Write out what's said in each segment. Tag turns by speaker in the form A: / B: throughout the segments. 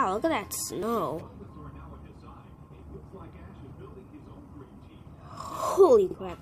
A: Wow, look at that snow. Holy crap.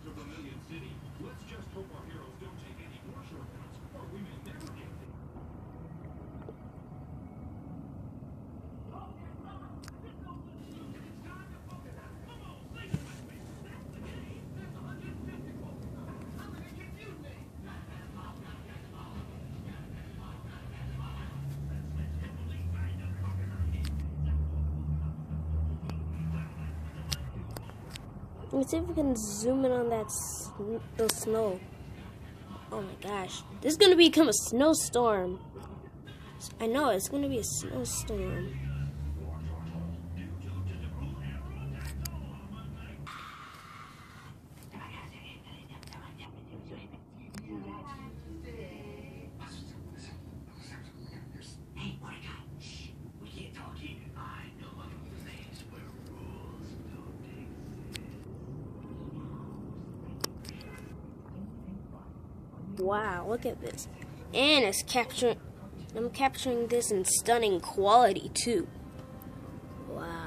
A: Let's see if we can zoom in on that the snow. Oh my gosh. This is going to become a snowstorm. I know, it's going to be a snowstorm. Wow, look at this. And I'm capturing this in stunning quality too. Wow.